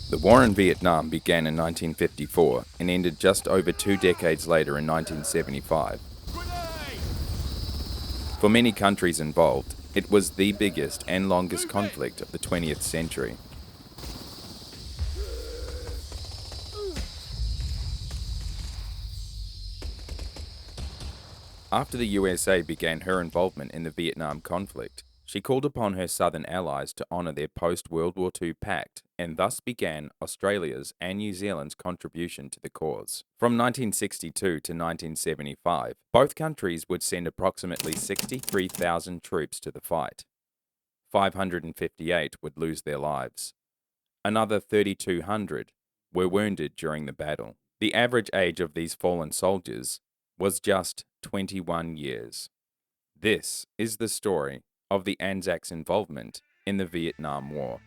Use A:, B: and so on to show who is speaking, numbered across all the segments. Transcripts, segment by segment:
A: The war in Vietnam began in 1954 and ended just over 2 decades later in 1975. For many countries involved, it was the biggest and longest conflict of the 20th century. After the USA began her involvement in the Vietnam conflict, she called upon her southern allies to honour their post-World War II pact and thus began Australia's and New Zealand's contribution to the cause. From 1962 to 1975, both countries would send approximately 63,000 troops to the fight. 558 would lose their lives. Another 3,200 were wounded during the battle. The average age of these fallen soldiers was just 21 years. This is the story of the Anzacs' involvement in the Vietnam War.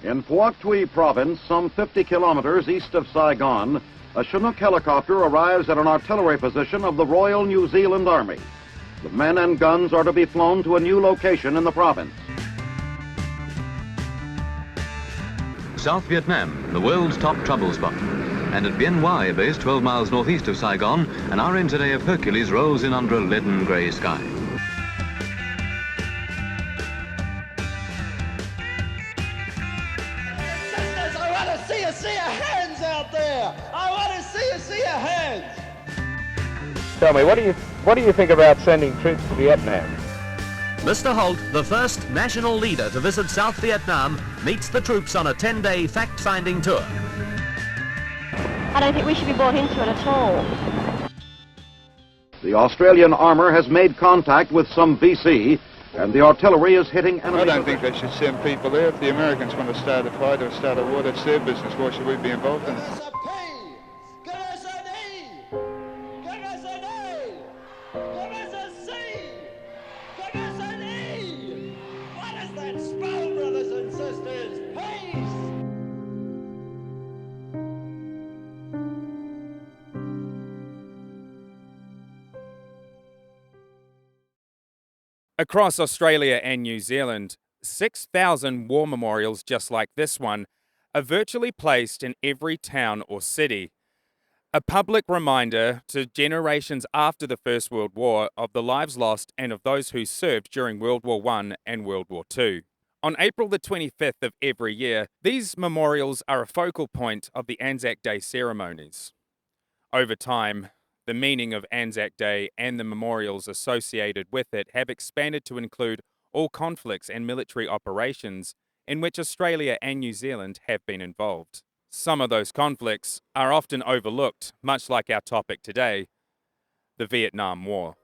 B: In Phuoc Tuy province, some 50 kilometers east of Saigon, a Chinook helicopter arrives at an artillery position of the Royal New Zealand Army. The men and guns are to be flown to a new location in the province.
C: South Vietnam, the world's top trouble spot. And at Bien Hoa base, 12 miles northeast of Saigon, an RNZAF Hercules rolls in under a leaden grey sky.
D: Sisters, I want to see your hands out there. I want to see your hands.
E: Tell me, what do you think about sending troops to Vietnam?
F: Mr. Holt, the first national leader to visit South Vietnam, meets the troops on a 10-day fact-finding tour.
G: I don't think we should be brought into it at all.
B: The Australian armour has made contact with some VC, and the artillery is hitting enemy.
H: I don't think they should send people there. If the Americans want to start a fight or start a war, that's their business. Why should we be involved in it?
A: Across Australia and New Zealand, 6,000 war memorials just like this one are virtually placed in every town or city. A public reminder to generations after the First World War of the lives lost and of those who served during World War I and World War II. On April the 25th of every year, these memorials are a focal point of the Anzac Day ceremonies. Over time, the meaning of Anzac Day and the memorials associated with it have expanded to include all conflicts and military operations in which Australia and New Zealand have been involved. Some of those conflicts are often overlooked, much like our topic today, the Vietnam War.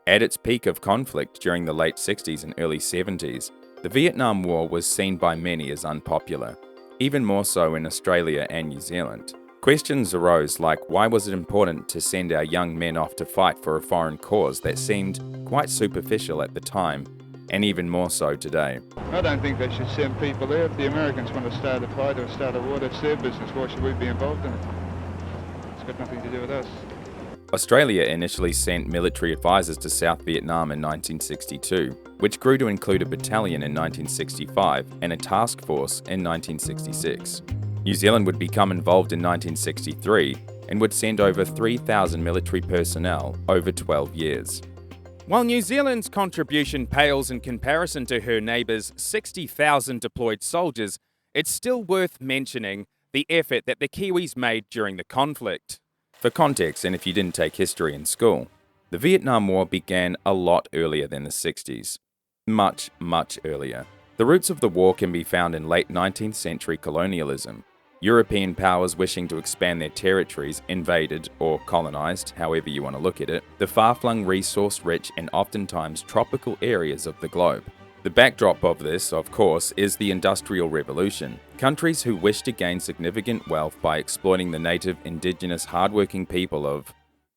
A: At its peak of conflict during the late 60s and early 70s, the Vietnam War was seen by many as unpopular, even more so in Australia and New Zealand. Questions arose like, why was it important to send our young men off to fight for a foreign cause that seemed quite superficial at the time, and even more so today?
H: I don't think they should send people there. If the Americans want to start a fight or start a war, that's their business. Why should we be involved in it? It's got nothing to do with us.
A: Australia initially sent military advisors to South Vietnam in 1962, which grew to include a battalion in 1965 and a task force in 1966. New Zealand would become involved in 1963 and would send over 3,000 military personnel over 12 years. While New Zealand's contribution pales in comparison to her neighbours' 60,000 deployed soldiers, it's still worth mentioning the effort that the Kiwis made during the conflict. For context, and if you didn't take history in school, the Vietnam War began a lot earlier than the 60s. Much, much earlier. The roots of the war can be found in late 19th century colonialism. European powers wishing to expand their territories invaded, or colonized, however you want to look at it, the far-flung, resource-rich and oftentimes tropical areas of the globe. The backdrop of this, of course, is the Industrial Revolution. Countries who wish to gain significant wealth by exploiting the native, indigenous, hardworking people of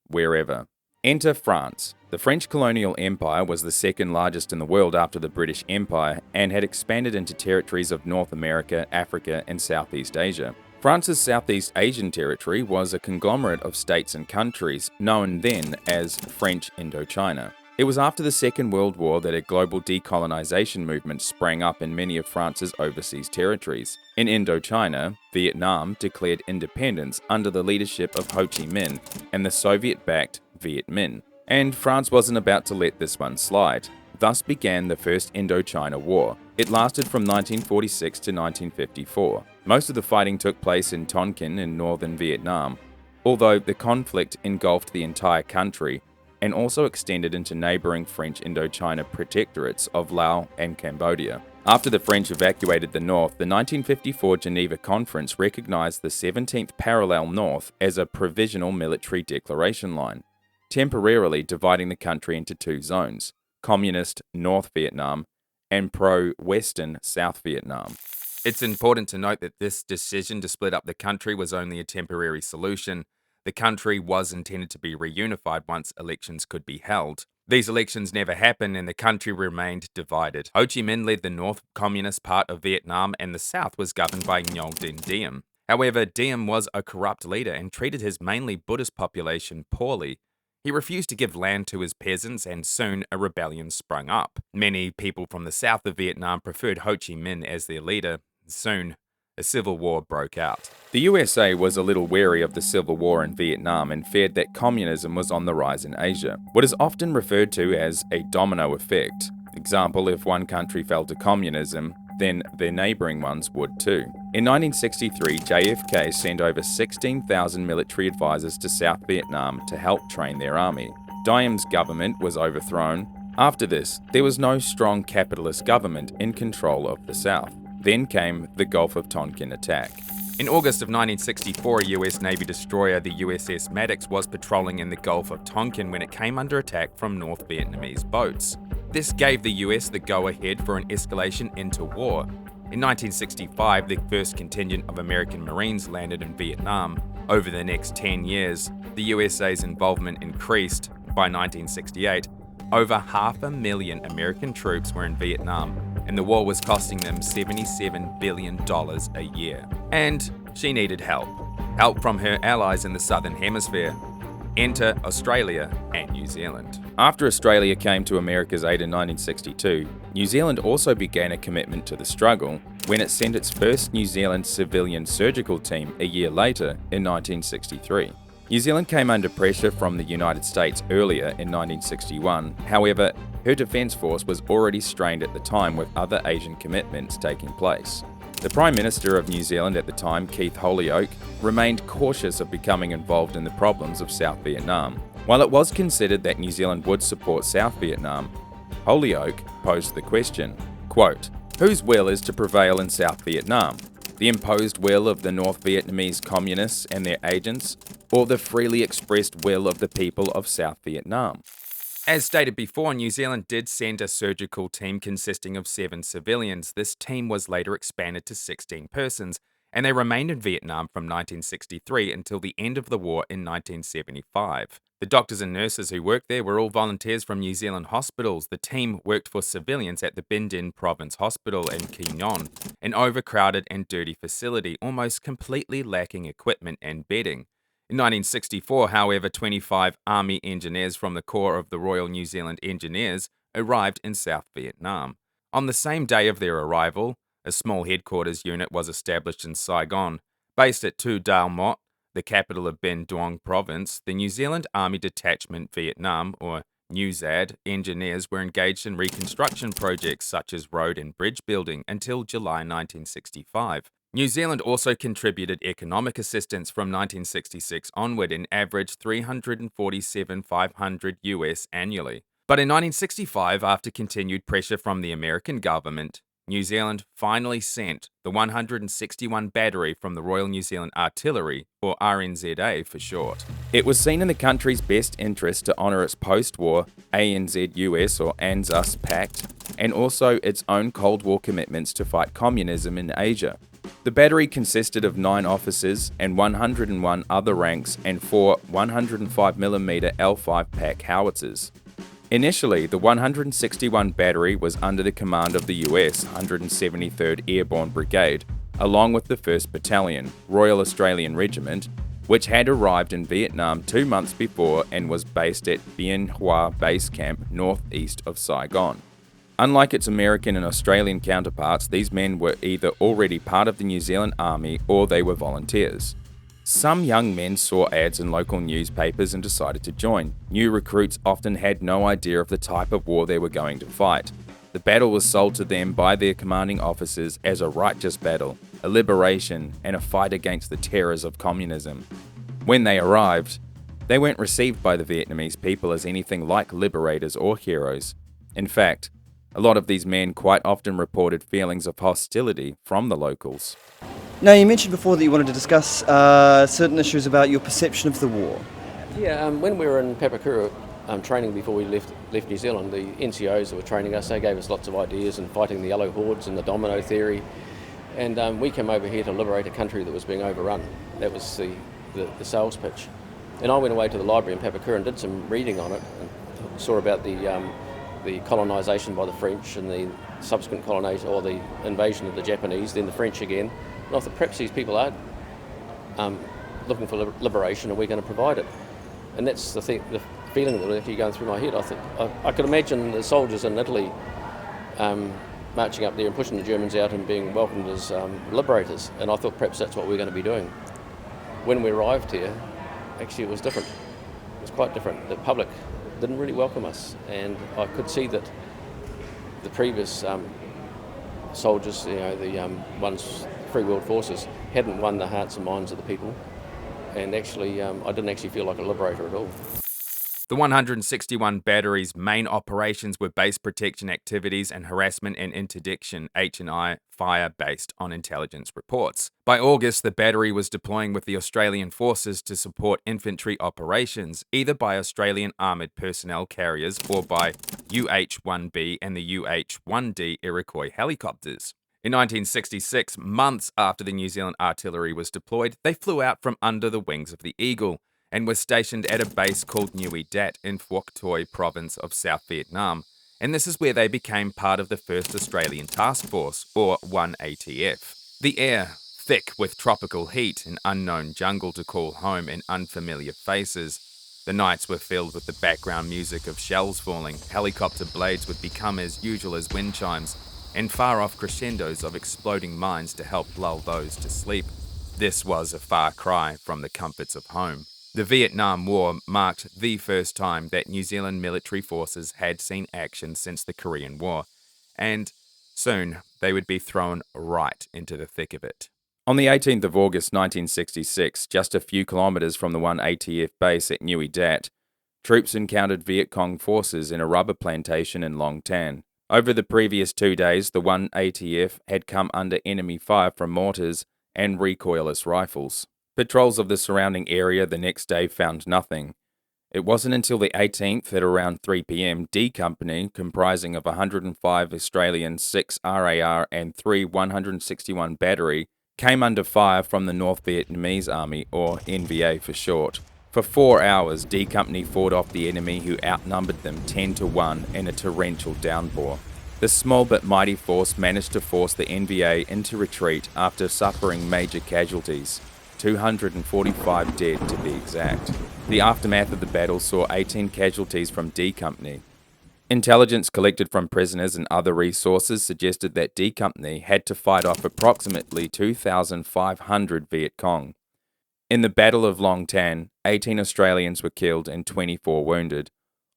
A: wherever. Enter France. The French colonial empire was the second largest in the world after the British Empire and had expanded into territories of North America, Africa, and Southeast Asia. France's Southeast Asian territory was a conglomerate of states and countries known then as French Indochina. It was after the Second World War that a global decolonization movement sprang up in many of France's overseas territories. In Indochina, Vietnam declared independence under the leadership of Ho Chi Minh and the Soviet-backed Viet Minh, and France wasn't about to let this one slide. Thus began the First Indochina War. It lasted from 1946 to 1954. Most of the fighting took place in Tonkin in northern Vietnam, although the conflict engulfed the entire country and also extended into neighbouring French Indochina protectorates of Laos and Cambodia. After the French evacuated the north, the 1954 Geneva Conference recognised the 17th parallel north as a provisional military declaration line, temporarily dividing the country into two zones: Communist North Vietnam and pro-Western South Vietnam. It's important to note that this decision to split up the country was only a temporary solution. The country was intended to be reunified once elections could be held. These elections never happened and the country remained divided. Ho Chi Minh led the North Communist part of Vietnam and the South was governed by Ngo Dinh Diem. However, Diem was a corrupt leader and treated his mainly Buddhist population poorly. He refused to give land to his peasants and soon a rebellion sprung up. Many people from the south of Vietnam preferred Ho Chi Minh as their leader. Soon, a civil war broke out. The USA was a little wary of the civil war in Vietnam and feared that communism was on the rise in Asia, what is often referred to as a domino effect. Example, if one country fell to communism, then their neighbouring ones would too. In 1963, JFK sent over 16,000 military advisors to South Vietnam to help train their army. Diem's government was overthrown. After this, there was no strong capitalist government in control of the South. Then came the Gulf of Tonkin attack. In August of 1964, a US Navy destroyer, the USS Maddox, was patrolling in the Gulf of Tonkin when it came under attack from North Vietnamese boats. This gave the US the go-ahead for an escalation into war. In 1965, the first contingent of American Marines landed in Vietnam. Over the next 10 years, the USA's involvement increased. By 1968, over 500,000 American troops were in Vietnam, and the war was costing them $77 billion a year. And she needed help. Help from her allies in the Southern Hemisphere. Enter Australia and New Zealand. After Australia came to America's aid in 1962, New Zealand also began a commitment to the struggle when it sent its first New Zealand civilian surgical team a year later in 1963. New Zealand came under pressure from the United States earlier in 1961. However, her defence force was already strained at the time with other Asian commitments taking place. The Prime Minister of New Zealand at the time, Keith Holyoake, remained cautious of becoming involved in the problems of South Vietnam. While it was considered that New Zealand would support South Vietnam, Holyoake posed the question, quote, "Whose will is to prevail in South Vietnam? The imposed will of the North Vietnamese communists and their agents, or the freely expressed will of the people of South Vietnam?" As stated before, New Zealand did send a surgical team consisting of 7 civilians. This team was later expanded to 16 persons, and they remained in Vietnam from 1963 until the end of the war in 1975. The doctors and nurses who worked there were all volunteers from New Zealand hospitals. The team worked for civilians at the Binh Dinh Province Hospital in Chi Minh, an overcrowded and dirty facility, almost completely lacking equipment and bedding. In 1964, however, 25 Army engineers from the Corps of the Royal New Zealand Engineers arrived in South Vietnam. On the same day of their arrival, a small headquarters unit was established in Saigon. Based at Tu Dao Mot, the capital of Binh Duong Province, the New Zealand Army Detachment Vietnam, or NUZAD, engineers were engaged in reconstruction projects such as road and bridge building until July 1965. New Zealand also contributed economic assistance from 1966 onward, an average $347,500 US annually. But in 1965, after continued pressure from the American government, New Zealand finally sent the 161 Battery from the Royal New Zealand Artillery, or RNZA for short. It was seen in the country's best interest to honour its post-war ANZ-US or ANZAC Pact, and also its own Cold War commitments to fight communism in Asia. The battery consisted of 9 officers and 101 other ranks and 4 105mm L5 pack howitzers. Initially, the 161 Battery was under the command of the US 173rd Airborne Brigade, along with the 1st Battalion, Royal Australian Regiment, which had arrived in Vietnam 2 months before and was based at Bien Hoa Base Camp northeast of Saigon. Unlike its American and Australian counterparts, these men were either already part of the New Zealand Army or they were volunteers. Some young men saw ads in local newspapers and decided to join. New recruits often had no idea of the type of war they were going to fight. The battle was sold to them by their commanding officers as a righteous battle, a liberation, and a fight against the terrors of communism. When they arrived, they weren't received by the Vietnamese people as anything like liberators or heroes. In fact, a lot of these men quite often reported feelings of hostility from the locals.
I: Now, you mentioned before that you wanted to discuss certain issues about your perception of the war.
J: Yeah, when we were in Papakura training before we left New Zealand, the NCOs that were training us, they gave us lots of ideas in fighting the yellow hordes and the domino theory. And we came over here to liberate a country that was being overrun. That was the sales pitch. And I went away to the library in Papakura and did some reading on it and saw about the colonisation by the French and the subsequent colonization or the invasion of the Japanese, then the French again. And I thought perhaps these people are looking for liberation and we're going to provide it. And that's the feeling that was actually going through my head. I thought I could imagine the soldiers in Italy marching up there and pushing the Germans out and being welcomed as liberators. And I thought perhaps that's what we're going to be doing. When we arrived here, actually it was different. It was quite different. The public didn't really welcome us, and I could see that the previous soldiers, the ones Free World Forces, hadn't won the hearts and minds of the people, and actually I didn't actually feel like a liberator at all.
A: The 161 battery's main operations were base protection activities and harassment and interdiction (H&I) fire based on intelligence reports. By August, the battery was deploying with the Australian forces to support infantry operations, either by Australian armoured personnel carriers or by UH-1B and the UH-1D Iroquois Helicopters. In 1966, months after the New Zealand artillery was deployed, they flew out from under the wings of the Eagle and were stationed at a base called Nui Dat in Phuoc Toi province of South Vietnam, and this is where they became part of the 1st Australian Task Force, or 1ATF. The air, thick with tropical heat, an unknown jungle to call home, and unfamiliar faces. The nights were filled with the background music of shells falling, helicopter blades would become as usual as wind chimes, and far-off crescendos of exploding mines to help lull those to sleep. This was a far cry from the comforts of home. The Vietnam War marked the first time that New Zealand military forces had seen action since the Korean War, and soon they would be thrown right into the thick of it. On the 18th of August 1966, just a few kilometres from the 1ATF base at Nui Dat, troops encountered Viet Cong forces in a rubber plantation in Long Tan. Over the previous 2 days, the 1ATF had come under enemy fire from mortars and recoilless rifles. Patrols of the surrounding area the next day found nothing. It wasn't until the 18th at around 3 p.m. D Company, comprising of 105 Australian, 6 RAR and 3 161 battery, came under fire from the North Vietnamese Army, or NVA for short. For 4 hours, D Company fought off the enemy who outnumbered them 10-1 in a torrential downpour. The small but mighty force managed to force the NVA into retreat after suffering major casualties. 245 dead to be exact. The aftermath of the battle saw 18 casualties from D Company. Intelligence collected from prisoners and other resources suggested that D Company had to fight off approximately 2,500 Viet Cong. In the Battle of Long Tan, 18 Australians were killed and 24 wounded.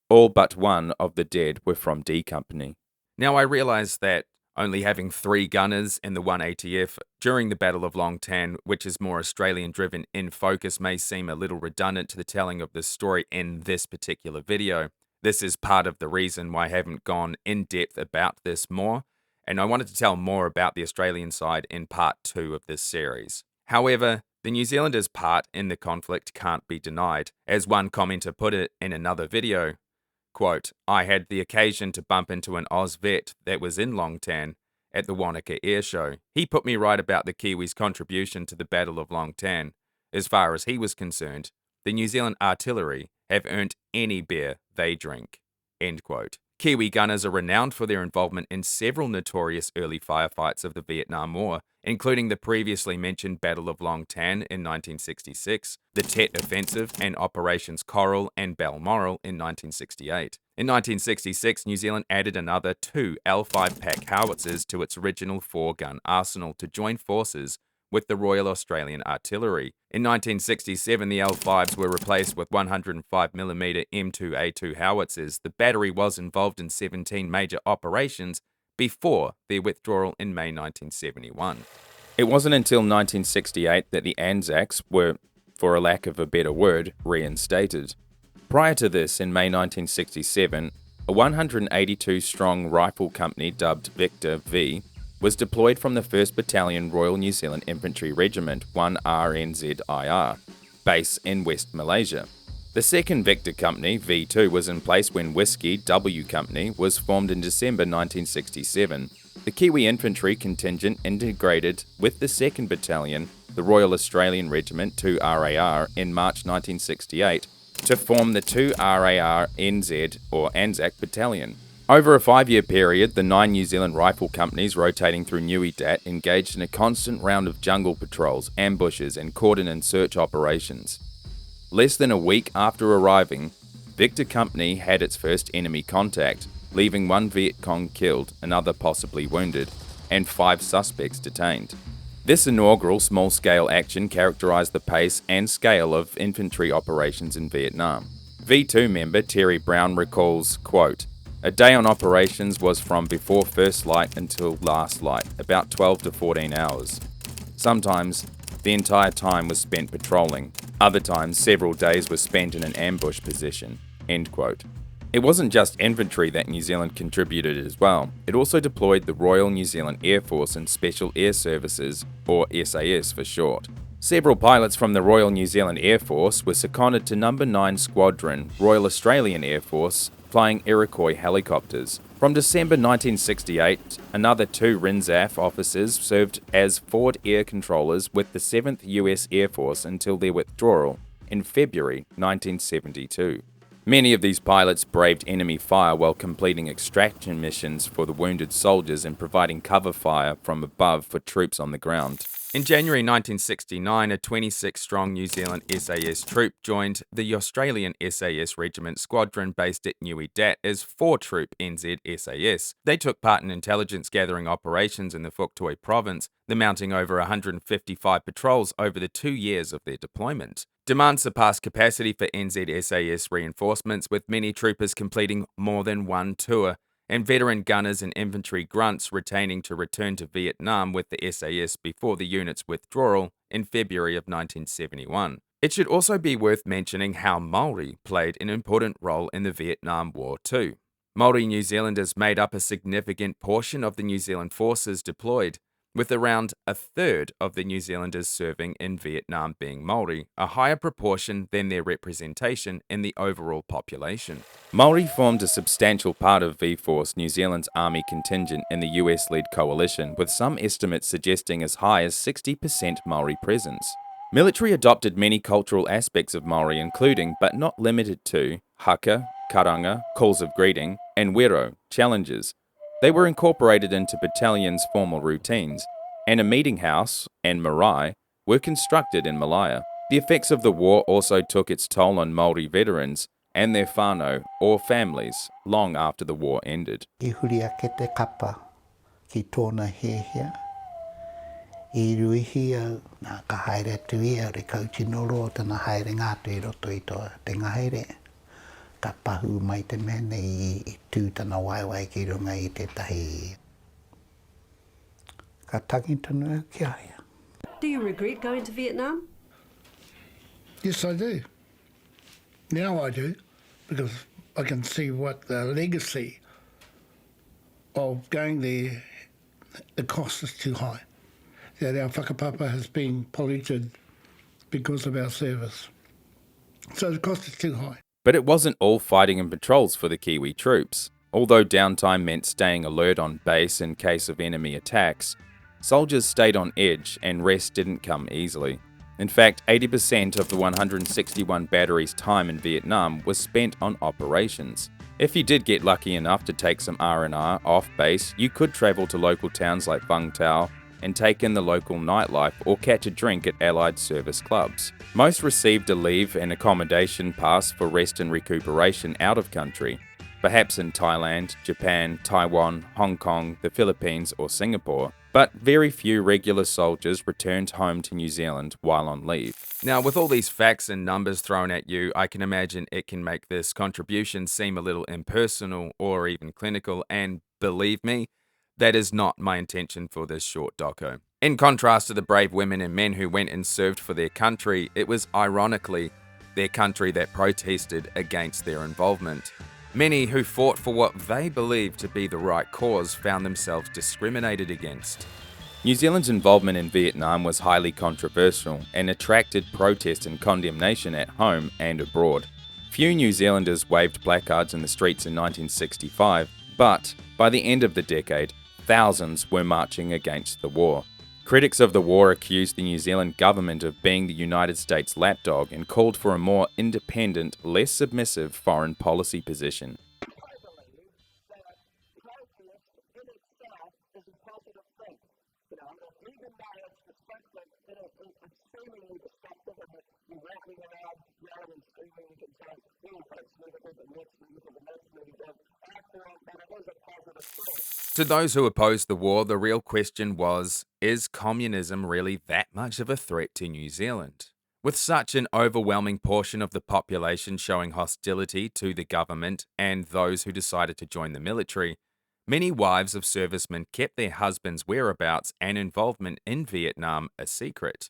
A: All but one of the dead were from D Company. Now I realise that only having 3 gunners in the 1ATF during the Battle of Long Tan, which is more Australian-driven in focus, may seem a little redundant to the telling of this story in this particular video. This is part of the reason why I haven't gone in depth about this more, and I wanted to tell more about the Australian side in part 2 of this series. However, the New Zealanders' part in the conflict can't be denied. As one commenter put it in another video, quote, "I had the occasion to bump into an Oz vet that was in Long Tan at the Wanaka Air Show. He put me right about the Kiwis' contribution to the Battle of Long Tan. As far as he was concerned, the New Zealand artillery have earned any beer they drink." End quote. Kiwi gunners are renowned for their involvement in several notorious early firefights of the Vietnam War, including the previously mentioned Battle of Long Tan in 1966, the Tet Offensive, and Operations Coral and Balmoral in 1968. In 1966, New Zealand added another 2 L5 pack howitzers to its original 4-gun arsenal to join forces with the Royal Australian Artillery. In 1967, the L5s were replaced with 105mm M2A2 howitzers. The battery was involved in 17 major operations before their withdrawal in May 1971. It wasn't until 1968 that the Anzacs were, for a lack of a better word, reinstated. Prior to this, in May 1967, a 182-strong rifle company dubbed Victor V was deployed from the 1st Battalion Royal New Zealand Infantry Regiment 1 RNZIR, base in West Malaysia. The 2nd Victor Company, V2, was in place when Whiskey W Company was formed in December 1967. The Kiwi Infantry contingent integrated with the 2nd Battalion, the Royal Australian Regiment 2 RAR, in March 1968 to form the 2 RAR NZ or ANZAC Battalion. Over a 5-year period, the 9 New Zealand rifle companies rotating through Nui Dat engaged in a constant round of jungle patrols, ambushes, and cordon and search operations. Less than a week after arriving, Victor Company had its first enemy contact, leaving 1 Viet Cong killed, another possibly wounded, and 5 suspects detained. This inaugural small-scale action characterised the pace and scale of infantry operations in Vietnam. V2 member Terry Brown recalls, quote, "A day on operations was from before first light until last light, about 12 to 14 hours. Sometimes the entire time was spent patrolling. Other times, several days were spent in an ambush position." End quote. It wasn't just infantry that New Zealand contributed as well. It also deployed the Royal New Zealand Air Force and Special Air Services, or SAS for short. Several pilots from the Royal New Zealand Air Force were seconded to No. 9 Squadron, Royal Australian Air Force, flying Iroquois Helicopters. From December 1968, another 2 RNZAF officers served as forward air controllers with the 7th US Air Force until their withdrawal in February 1972. Many of these pilots braved enemy fire while completing extraction missions for the wounded soldiers and providing cover fire from above for troops on the ground. In January 1969, a 26-strong New Zealand SAS troop joined the Australian SAS Regiment Squadron based at Nui Dat as 4-Troop NZ-SAS. They took part in intelligence-gathering operations in the Phuoc Toi province, mounting over 155 patrols over the 2 years of their deployment. Demand surpassed capacity for NZ-SAS reinforcements, with many troopers completing more than one tour, and veteran gunners and infantry grunts retaining to return to Vietnam with the SAS before the unit's withdrawal in February of 1971. It should also be worth mentioning how Maori played an important role in the Vietnam War too. Maori New Zealanders made up a significant portion of the New Zealand forces deployed, with around a third of the New Zealanders serving in Vietnam being Maori, a higher proportion than their representation in the overall population. Maori formed a substantial part of V-Force, New Zealand's army contingent in the US-led coalition, with some estimates suggesting as high as 60% Maori presence. Military adopted many cultural aspects of Maori, including, but not limited to, haka, karanga, calls of greeting, and wero, challenges. They were incorporated into battalions' formal routines, and a meeting house and marae were constructed in Malaya. The effects of the war also took its toll on Maori veterans and their whānau, or families, long after the war ended.
K: I huria ke te kapa ki tōna hehea. I ruihi au nā ka haere atu ia re kautinoro o tana haere ngātu I roto I toa te ngahere. Ka pahu mai te mene I tūtana waiwai ki runga I te tahi. Ka tangi tonu au ki aia.
L: Do you regret going to Vietnam?
M: Yes, I do. Now I do, because I can see what the legacy of going there, the cost is too high. That our whakapapa has been polluted because of our service. So the cost is too high.
A: But it wasn't all fighting and patrols for the Kiwi troops. Although downtime meant staying alert on base in case of enemy attacks, soldiers stayed on edge and rest didn't come easily. In fact, 80% of the 161 batteries' time in Vietnam was spent on operations. If you did get lucky enough to take some R&R off base, you could travel to local towns like Vung Tau and take in the local nightlife or catch a drink at Allied service clubs. Most received a leave and accommodation pass for rest and recuperation out of country, perhaps in Thailand, Japan, Taiwan, Hong Kong, the Philippines or Singapore, but very few regular soldiers returned home to New Zealand while on leave. Now, with all these facts and numbers thrown at you, I can imagine it can make this contribution seem a little impersonal or even clinical, and believe me, that is not my intention for this short doco. In contrast to the brave women and men who went and served for their country, it was ironically their country that protested against their involvement. Many who fought for what they believed to be the right cause found themselves discriminated against. New Zealand's involvement in Vietnam was highly controversial and attracted protest and condemnation at home and abroad. Few New Zealanders waved placards in the streets in 1965, but by the end of the decade, thousands were marching against the war. Critics of the war accused the New Zealand government of being the United States lapdog and called for a more independent, less submissive foreign policy position. To those who opposed the war, the real question was, is communism really that much of a threat to New Zealand? With such an overwhelming portion of the population showing hostility to the government and those who decided to join the military, many wives of servicemen kept their husbands' whereabouts and involvement in Vietnam a secret.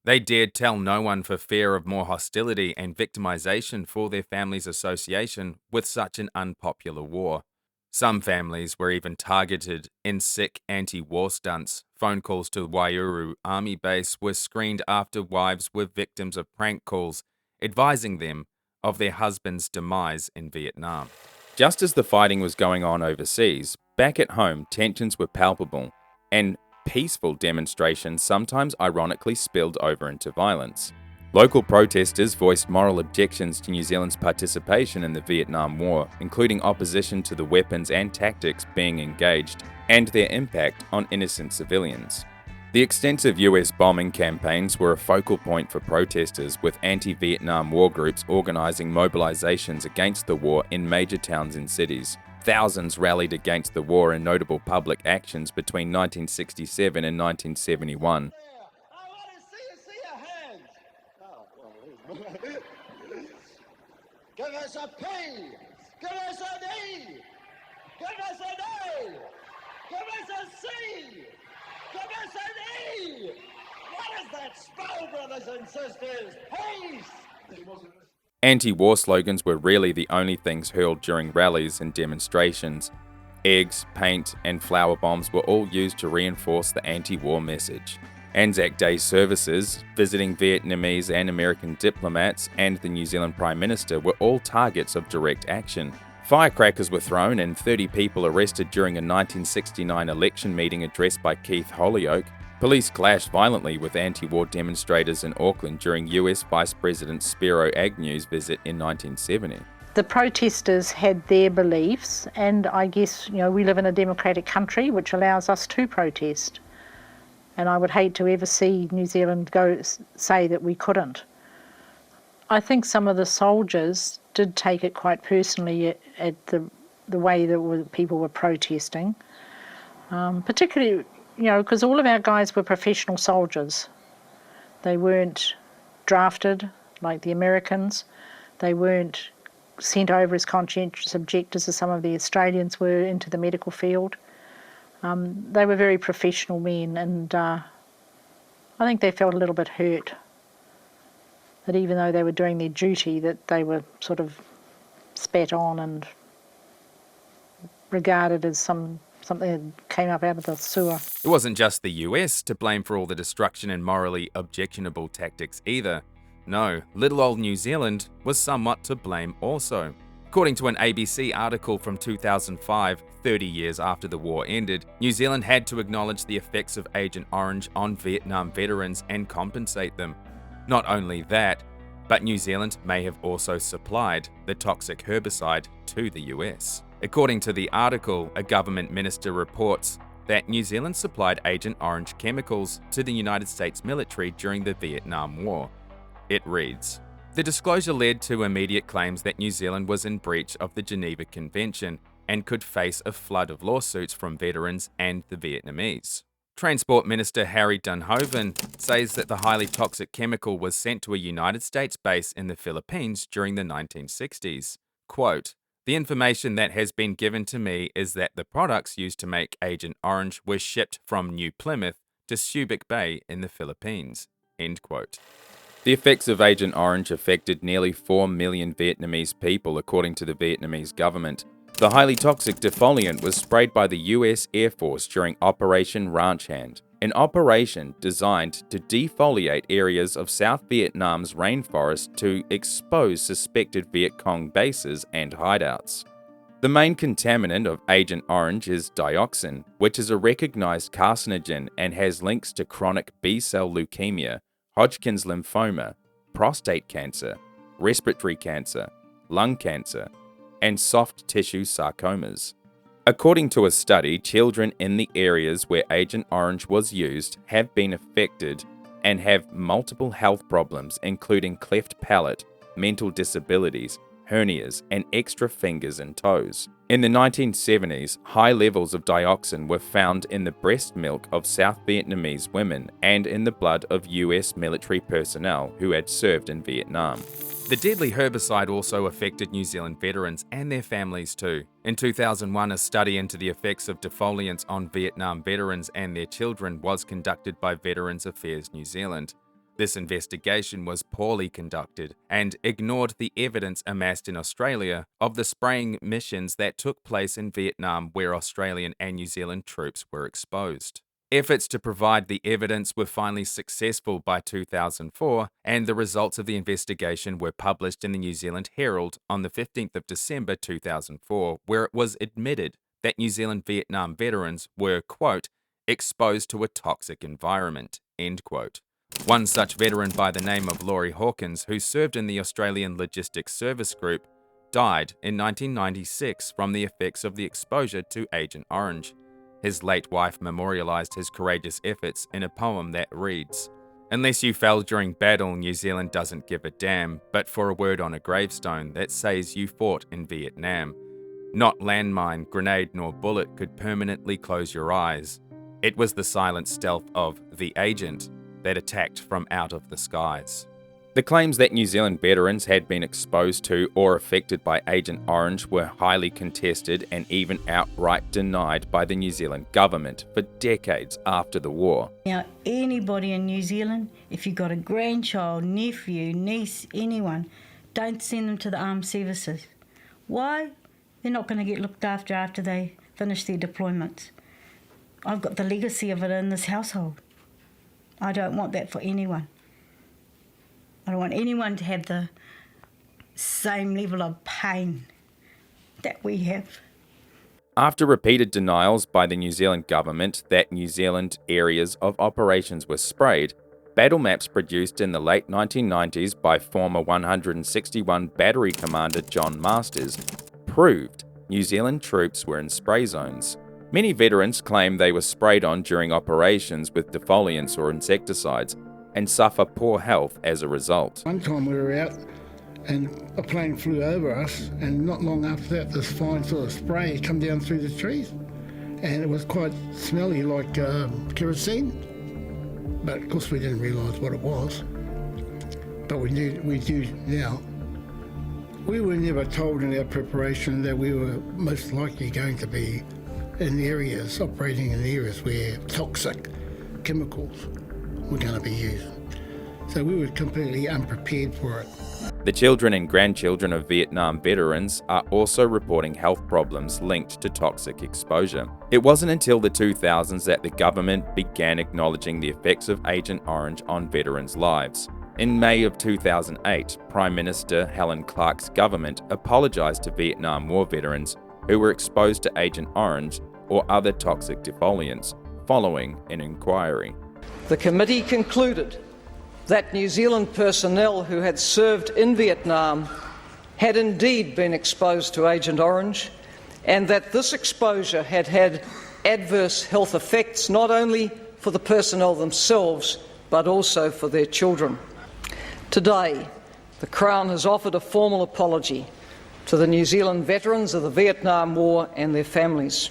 A: They dared tell no one for fear of more hostility and victimization for their family's association with such an unpopular war. Some families were even targeted in sick anti-war stunts. Phone calls to Waiouru Army Base were screened after wives were victims of prank calls, advising them of their husband's demise in Vietnam. Just as the fighting was going on overseas, back at home tensions were palpable, and peaceful demonstrations sometimes ironically spilled over into violence. Local protesters voiced moral objections to New Zealand's participation in the Vietnam War, including opposition to the weapons and tactics being engaged and their impact on innocent civilians. The extensive US bombing campaigns were a focal point for protesters, with anti-Vietnam war groups organising mobilizations against the war in major towns and cities. Thousands rallied against the war in notable public actions between 1967 and 1971.
D: Give us a P! Give us an E! Give us an A! Give us a C! Give us an E! What is that spell, brothers and sisters? Peace!
A: Anti-war slogans were rarely the only things hurled during rallies and demonstrations. Eggs, paint, and flower bombs were all used to reinforce the anti-war message. Anzac Day services, visiting Vietnamese and American diplomats, and the New Zealand Prime Minister were all targets of direct action. Firecrackers were thrown and 30 people arrested during a 1969 election meeting addressed by Keith Holyoake. Police clashed violently with anti-war demonstrators in Auckland during US Vice President Spiro Agnew's visit in 1970.
N: The protesters had their beliefs, and I guess, we live in a democratic country which allows us to protest. And I would hate to ever see New Zealand say that we couldn't. I think some of the soldiers did take it quite personally at the way that people were protesting, particularly, because all of our guys were professional soldiers. They weren't drafted like the Americans. They weren't sent over as conscientious objectors as some of the Australians were into the medical field. They were very professional men, and I think they felt a little bit hurt that even though they were doing their duty, that they were sort of spat on and regarded as something that came up out of the sewer.
A: It wasn't just the US to blame for all the destruction and morally objectionable tactics either. No, little old New Zealand was somewhat to blame also. According to an ABC article from 2005, 30 years after the war ended, New Zealand had to acknowledge the effects of Agent Orange on Vietnam veterans and compensate them. Not only that, but New Zealand may have also supplied the toxic herbicide to the US. According to the article, a government minister reports that New Zealand supplied Agent Orange chemicals to the United States military during the Vietnam War. It reads, "The disclosure led to immediate claims that New Zealand was in breach of the Geneva Convention and could face a flood of lawsuits from veterans and the Vietnamese." Transport Minister Harry Dunhoven says that the highly toxic chemical was sent to a United States base in the Philippines during the 1960s. Quote, "The information that has been given to me is that the products used to make Agent Orange were shipped from New Plymouth to Subic Bay in the Philippines." End quote. The effects of Agent Orange affected nearly 4 million Vietnamese people, according to the Vietnamese government. The highly toxic defoliant was sprayed by the US Air Force during Operation Ranch Hand, an operation designed to defoliate areas of South Vietnam's rainforest to expose suspected Viet Cong bases and hideouts. The main contaminant of Agent Orange is dioxin, which is a recognized carcinogen and has links to chronic B-cell leukemia, Hodgkin's lymphoma, prostate cancer, respiratory cancer, lung cancer, and soft tissue sarcomas. According to a study, children in the areas where Agent Orange was used have been affected and have multiple health problems, including cleft palate, mental disabilities, hernias, and extra fingers and toes. In the 1970s, high levels of dioxin were found in the breast milk of South Vietnamese women and in the blood of US military personnel who had served in Vietnam. The deadly herbicide also affected New Zealand veterans and their families too. In 2001, a study into the effects of defoliants on Vietnam veterans and their children was conducted by Veterans Affairs New Zealand. This investigation was poorly conducted and ignored the evidence amassed in Australia of the spraying missions that took place in Vietnam where Australian and New Zealand troops were exposed. Efforts to provide the evidence were finally successful by 2004, and the results of the investigation were published in the New Zealand Herald on the 15th of December 2004, where it was admitted that New Zealand Vietnam veterans were, quote, exposed to a toxic environment, end quote. One such veteran by the name of Laurie Hawkins, who served in the Australian Logistics Service Group, died in 1996 from the effects of the exposure to Agent Orange. His late wife memorialised his courageous efforts in a poem that reads, "Unless you fell during battle, New Zealand doesn't give a damn, but for a word on a gravestone that says you fought in Vietnam. Not landmine, grenade nor bullet could permanently close your eyes. It was the silent stealth of the agent that attacked from out of the skies." The claims that New Zealand veterans had been exposed to or affected by Agent Orange were highly contested and even outright denied by the New Zealand government for decades after the war.
O: Now, anybody in New Zealand, if you've got a grandchild, nephew, niece, anyone, don't send them to the armed services. Why? They're not going to get looked after they finish their deployments. I've got the legacy of it in this household. I don't want that for anyone. I don't want anyone to have the same level of pain that we have.
A: After repeated denials by the New Zealand government that New Zealand areas of operations were sprayed, battle maps produced in the late 1990s by former 161 Battery Commander John Masters proved New Zealand troops were in spray zones. Many veterans claim they were sprayed on during operations with defoliants or insecticides, and suffer poor health as a result.
M: One time we were out and a plane flew over us, and not long after that this fine sort of spray come down through the trees, and it was quite smelly like kerosene, but of course we didn't realise what it was, but we do now. We were never told in our preparation that we were most likely going to be operating in areas where toxic chemicals were going to be used. So we were completely unprepared for it.
A: The children and grandchildren of Vietnam veterans are also reporting health problems linked to toxic exposure. It wasn't until the 2000s that the government began acknowledging the effects of Agent Orange on veterans' lives. In May of 2008, Prime Minister Helen Clark's government apologised to Vietnam War veterans who were exposed to Agent Orange or other toxic defoliants, following an inquiry.
P: The committee concluded that New Zealand personnel who had served in Vietnam had indeed been exposed to Agent Orange, and that this exposure had had adverse health effects not only for the personnel themselves but also for their children. Today, the Crown has offered a formal apology to the New Zealand veterans of the Vietnam War and their families.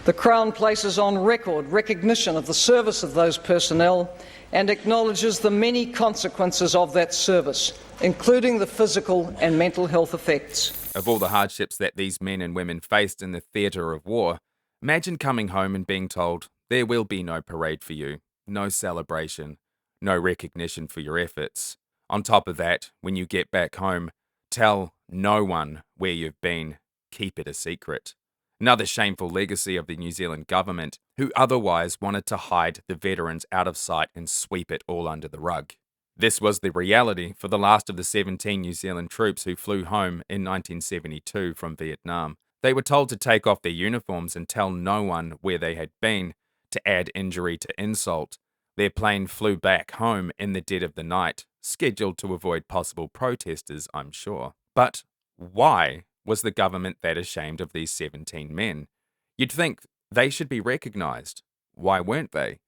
P: The Crown places on record recognition of the service of those personnel and acknowledges the many consequences of that service, including the physical and mental health effects.
A: Of all the hardships that these men and women faced in the theatre of war, imagine coming home and being told there will be no parade for you, no celebration, no recognition for your efforts. On top of that, when you get back home, tell no one where you've been, keep it a secret. Another shameful legacy of the New Zealand government, who otherwise wanted to hide the veterans out of sight and sweep it all under the rug. This was the reality for the last of the 17 New Zealand troops who flew home in 1972 from Vietnam. They were told to take off their uniforms and tell no one where they had been. To add injury to insult, their plane flew back home in the dead of the night, scheduled to avoid possible protesters, I'm sure. But why was the government that ashamed of these 17 men? You'd think they should be recognised. Why weren't they?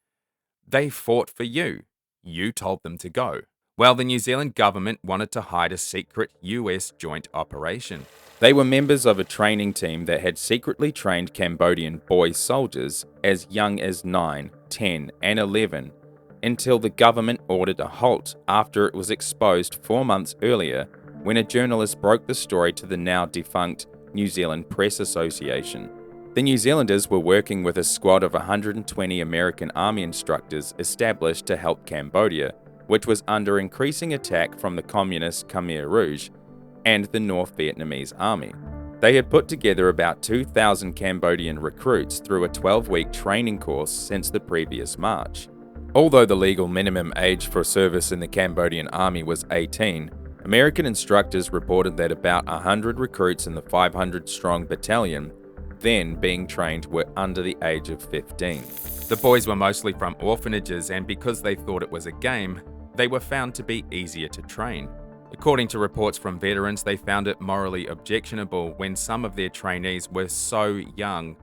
A: They fought for you. You told them to go. Well, the New Zealand government wanted to hide a secret US joint operation. They were members of a training team that had secretly trained Cambodian boy soldiers as young as 9, 10, and 11 until the government ordered a halt after it was exposed 4 months earlier when a journalist broke the story to the now defunct New Zealand Press Association. The New Zealanders were working with a squad of 120 American Army instructors established to help Cambodia, which was under increasing attack from the communist Khmer Rouge and the North Vietnamese Army. They had put together about 2,000 Cambodian recruits through a 12-week training course since the previous March. Although the legal minimum age for service in the Cambodian Army was 18, American instructors reported that about 100 recruits in the 500-strong battalion then being trained were under the age of 15. The boys were mostly from orphanages, and because they thought it was a game, they were found to be easier to train. According to reports from veterans, they found it morally objectionable when some of their trainees were so young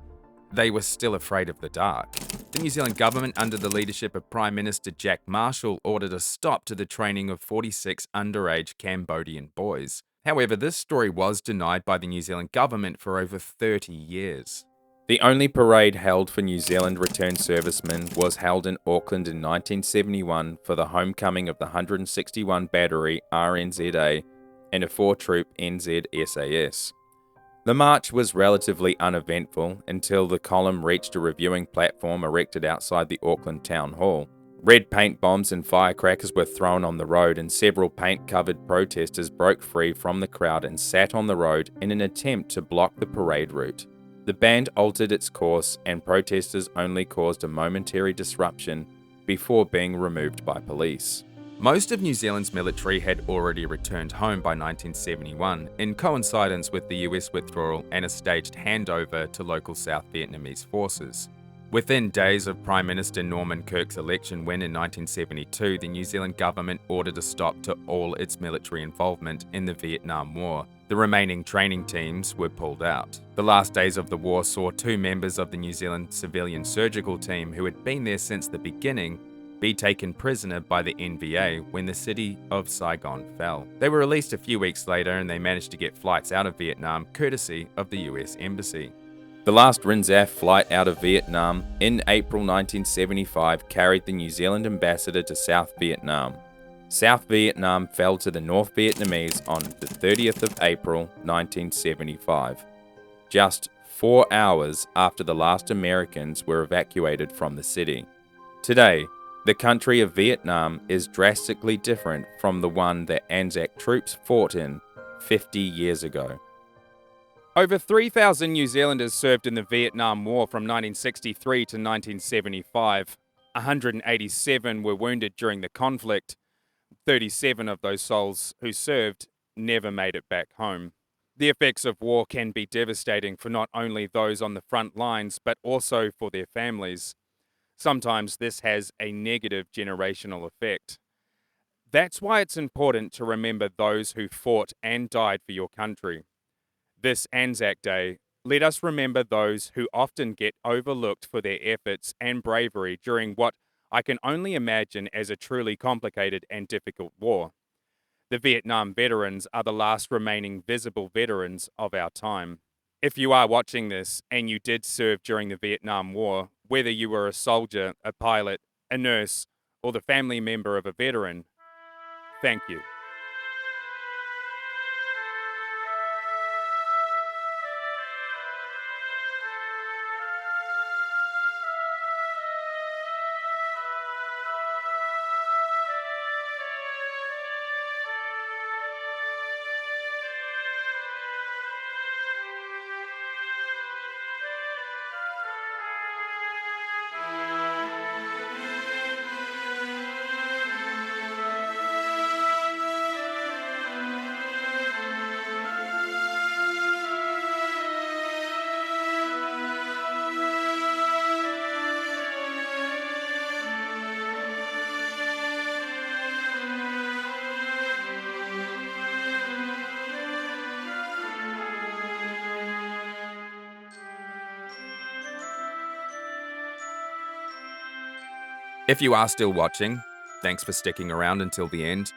A: they were still afraid of the dark. The New Zealand government, under the leadership of Prime Minister Jack Marshall, ordered a stop to the training of 46 underage Cambodian boys. However, this story was denied by the New Zealand government for over 30 years. The only parade held for New Zealand returned servicemen was held in Auckland in 1971 for the homecoming of the 161 Battery RNZA and a 4-troop NZSAS. The march was relatively uneventful until the column reached a reviewing platform erected outside the Auckland Town Hall. Red paint bombs and firecrackers were thrown on the road, and several paint-covered protesters broke free from the crowd and sat on the road in an attempt to block the parade route. The band altered its course, and protesters only caused a momentary disruption before being removed by police. Most of New Zealand's military had already returned home by 1971, in coincidence with the US withdrawal and a staged handover to local South Vietnamese forces. Within days of Prime Minister Norman Kirk's election win in 1972, the New Zealand government ordered a stop to all its military involvement in the Vietnam War. The remaining training teams were pulled out. The last days of the war saw 2 members of the New Zealand civilian surgical team, who had been there since the beginning, be taken prisoner by the NVA when the city of Saigon fell. They were released a few weeks later, and they managed to get flights out of Vietnam courtesy of the US Embassy. The last RNZAF flight out of Vietnam in April 1975 carried the New Zealand ambassador to South Vietnam. South Vietnam fell to the North Vietnamese on the 30th of April 1975, just 4 hours after the last Americans were evacuated from the city. Today, the country of Vietnam is drastically different from the one that ANZAC troops fought in 50 years ago. Over 3,000 New Zealanders served in the Vietnam War from 1963 to 1975. 187 were wounded during the conflict. 37 of those souls who served never made it back home. The effects of war can be devastating for not only those on the front lines, but also for their families. Sometimes this has a negative generational effect. That's why it's important to remember those who fought and died for your country. This ANZAC Day, let us remember those who often get overlooked for their efforts and bravery during what I can only imagine as a truly complicated and difficult war. The Vietnam veterans are the last remaining visible veterans of our time. If you are watching this and you did serve during the Vietnam War, whether you were a soldier, a pilot, a nurse, or the family member of a veteran, thank you. If you are still watching, thanks for sticking around until the end.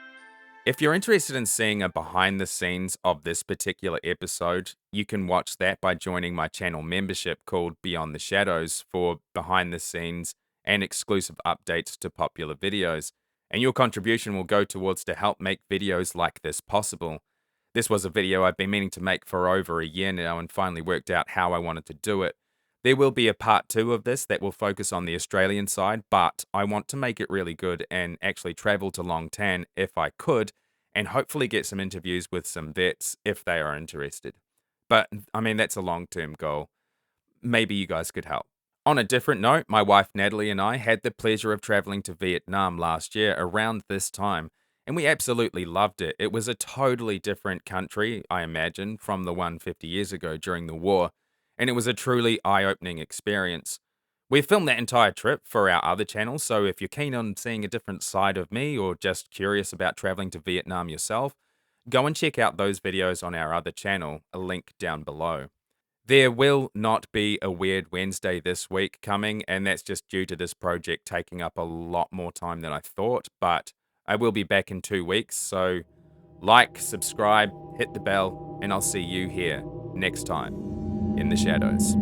A: If you're interested in seeing a behind the scenes of this particular episode, you can watch that by joining my channel membership called Beyond the Shadows for behind the scenes and exclusive updates to popular videos. And your contribution will go towards to help make videos like this possible. This was a video I've been meaning to make for over a year now and finally worked out how I wanted to do it. There will be a part 2 of this that will focus on the Australian side, but I want to make it really good and actually travel to Long Tan if I could, and hopefully get some interviews with some vets if they are interested. But, I mean, that's a long-term goal. Maybe you guys could help. On a different note, my wife Natalie and I had the pleasure of traveling to Vietnam last year around this time, and we absolutely loved it. It was a totally different country, I imagine, from the one 50 years ago during the war, and it was a truly eye-opening experience. We filmed that entire trip for our other channels, so if you're keen on seeing a different side of me or just curious about traveling to Vietnam yourself, go and check out those videos on our other channel, a link down below. There will not be a Weird Wednesday this week coming, and that's just due to this project taking up a lot more time than I thought, but I will be back in 2 weeks, so like, subscribe, hit the bell, and I'll see you here next time in the shadows.